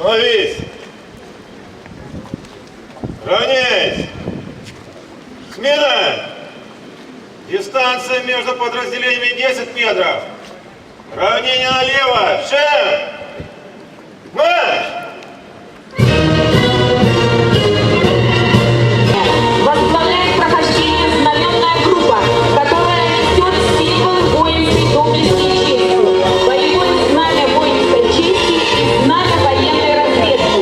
Становись! Равняйсь! Смена! Дистанция между подразделениями 10 метров. Равнение налево. Шаг! Марш! Возглавляет прохождение знаменная группа, которая несет символ воинской доблести и чести, боевое знамя воинской чести и знамя военной разведки.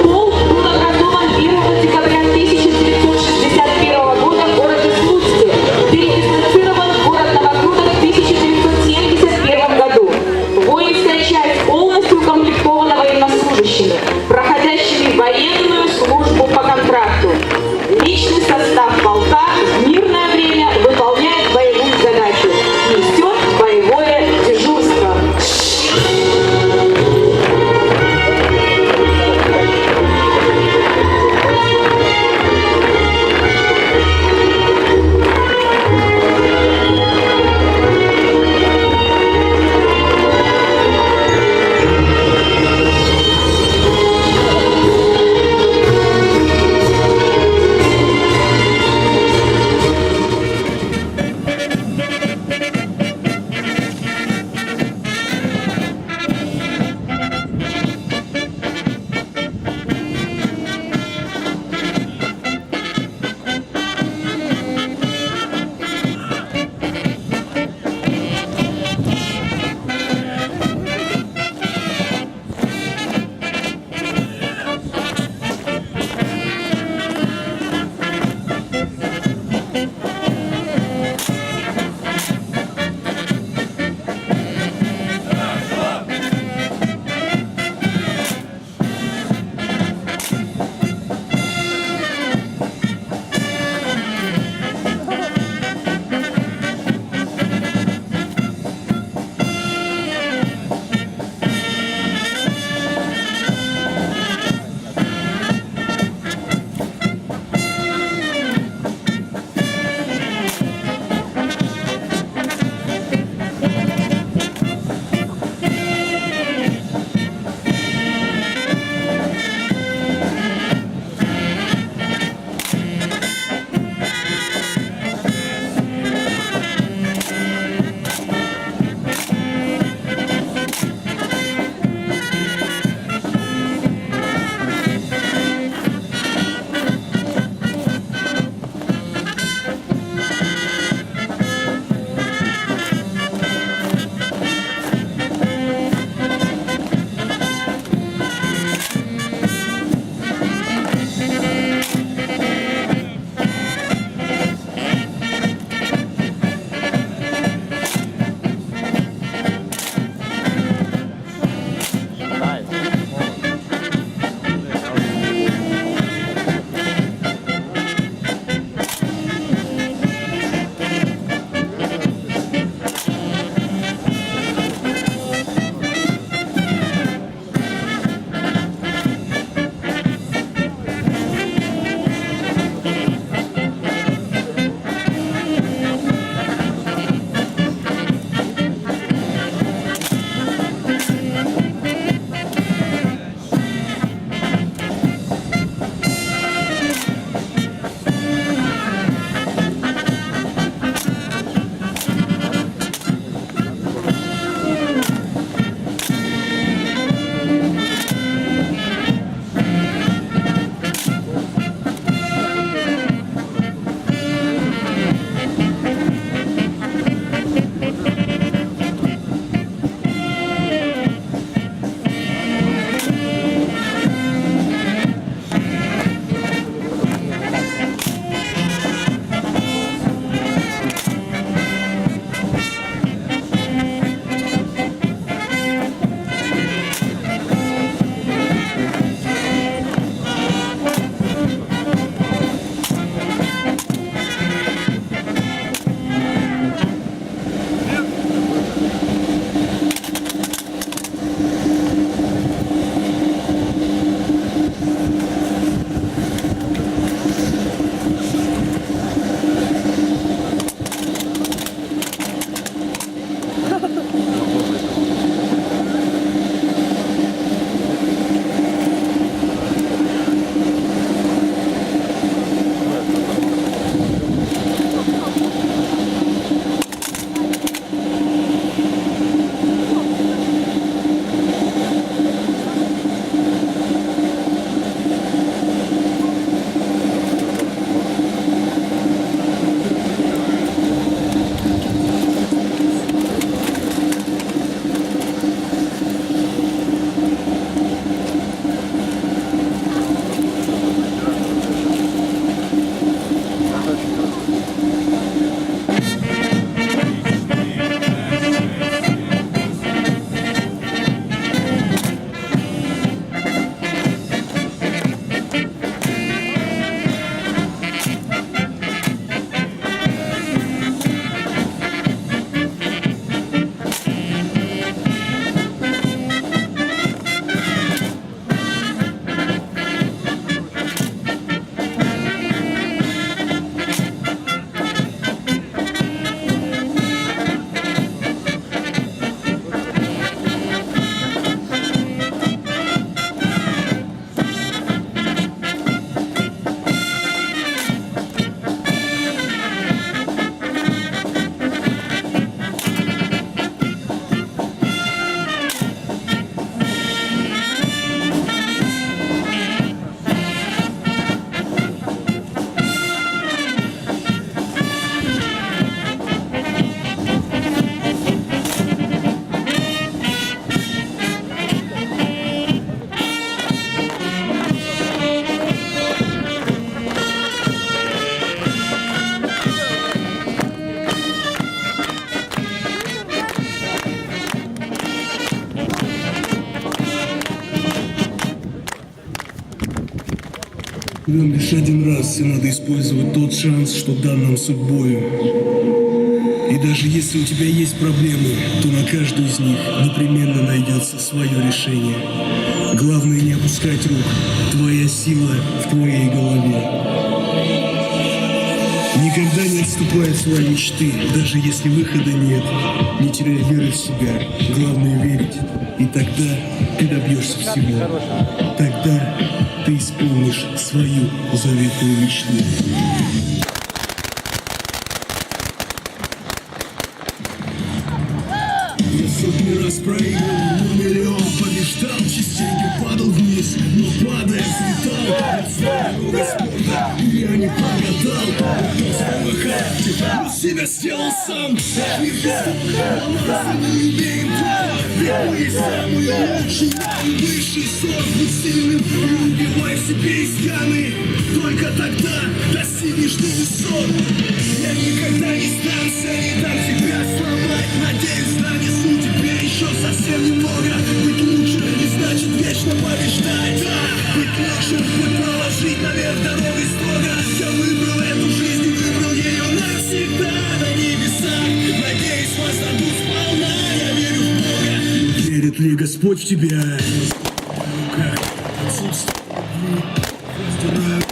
Полк был образован 1 декабря 1961 года в городе Слуцке, передислоцирован в город Новогрудок в 1971 году. Воинская часть полностью укомплектована военнослужащими. лишь один раз, и надо использовать тот шанс, что дан нам судьбою. И даже если у тебя есть проблемы, то на каждую из них непременно найдется свое решение. Главное не опускать рук, твоя сила в твоей голове. Никогда не отступай от своей мечты, даже если выхода нет. Не теряй веры в себя, главное верить. И тогда ты добьешься всего. Тогда ты исполнишь свою заветную мечту. Я сотни раз проиграл, но миллион побеждал. Частенько падал вниз, но падая взлетал. От своего спорта я не прогадал. Кто свой характер, но себя сделал сам. Мир жесток, мы имеем право. Ведь мы самые лучшие. Высший сорт, будь сильным и убивай в себе изъяны. Только тогда достигнешь ты высот. Я никогда не сдамся, не дам себя сломать. Надеюсь, донесу тебе еще совсем немного. Быть лучше не значит вечно побеждать. Быть лучше, хоть проложить наверх дорогой строго. Я выбрал эту жизнь и выбрал ее навсегда. На небесах, надеюсь, воздадут сполна. Я верю в Бога. Верит ли Господь в тебя? В руках отсутствует раздираю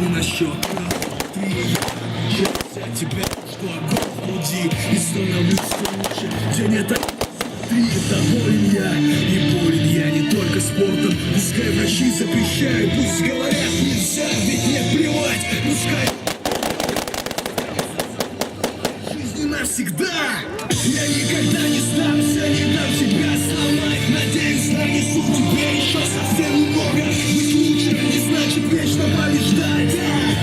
не на счет. От тебя, что огонь в груди, и становлюсь лучше. День это смотри, доволен я. И болен я не только спортом. Пускай врачи запрещают, пусть говорят нельзя, ведь не плевать. Пускай жизни навсегда. Я никогда не сдамся, не дам тебя сломать. Надеюсь, нанесу тебе еще совсем немного. Быть лучше не значит вечно побеждать.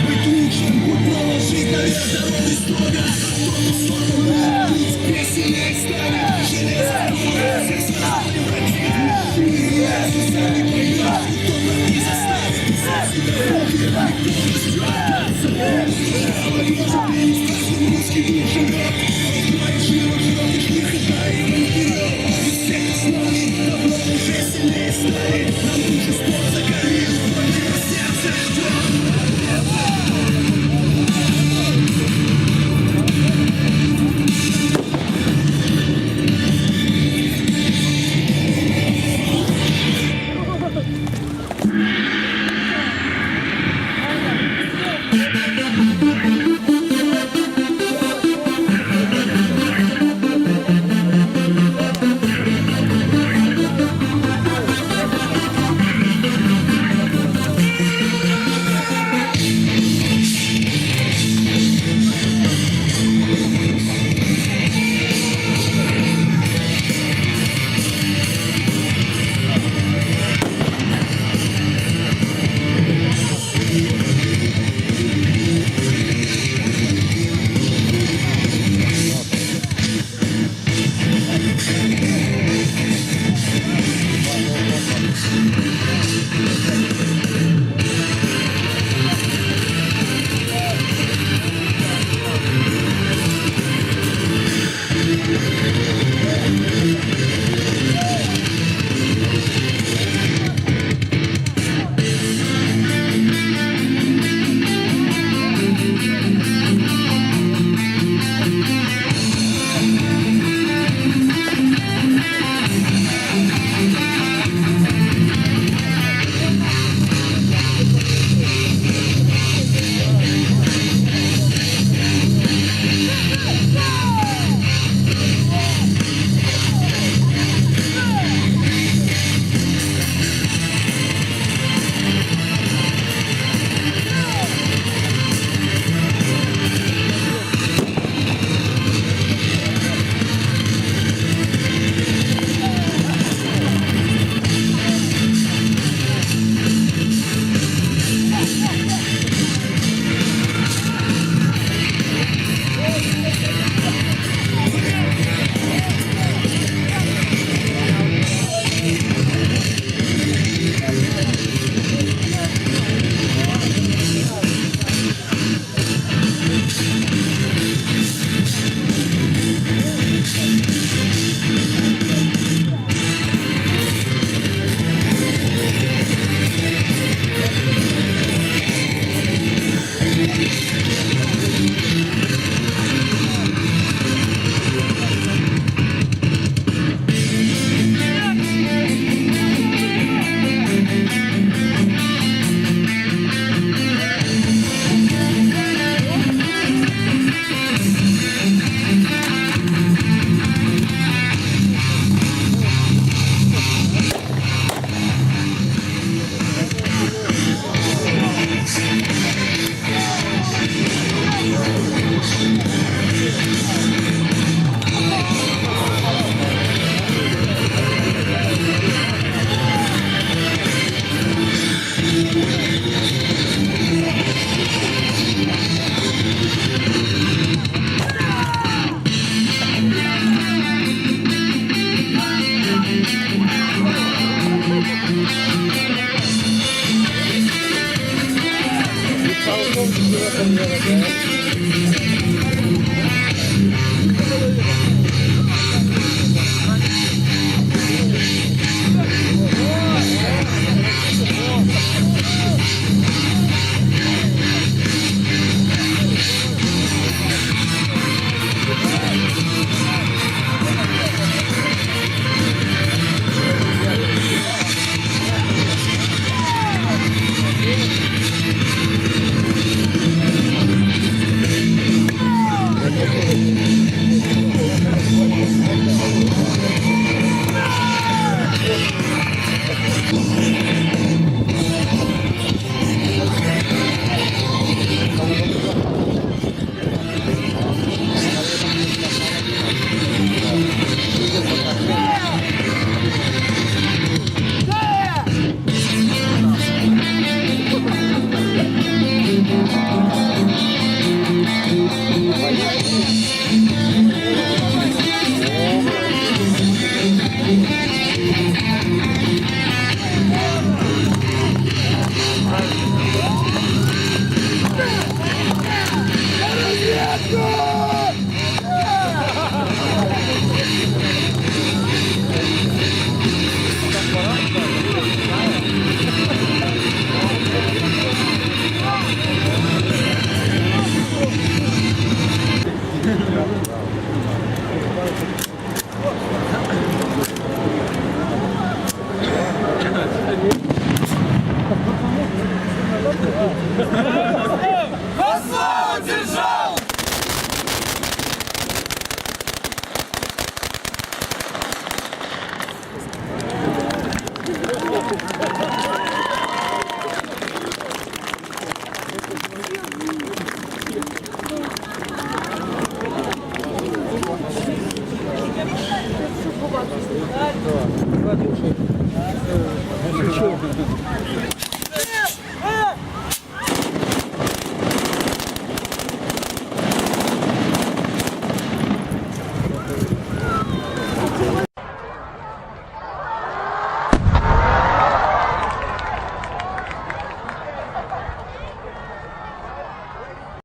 Быть лучше, будь проложить наверх дорогой строго. Кто-то сломал путь, веселее станет. Железная дорога, всех сразу не вратит. Если сам не поймешь, кто-то не заставит. Сам себя руки, никто не говорит, русский дух живет. Твои жилы живешь, не хватай ему вперед. Из всех оснований давно уже сильнее стали. Нам лучше спорт закалил, твое сердце ждет.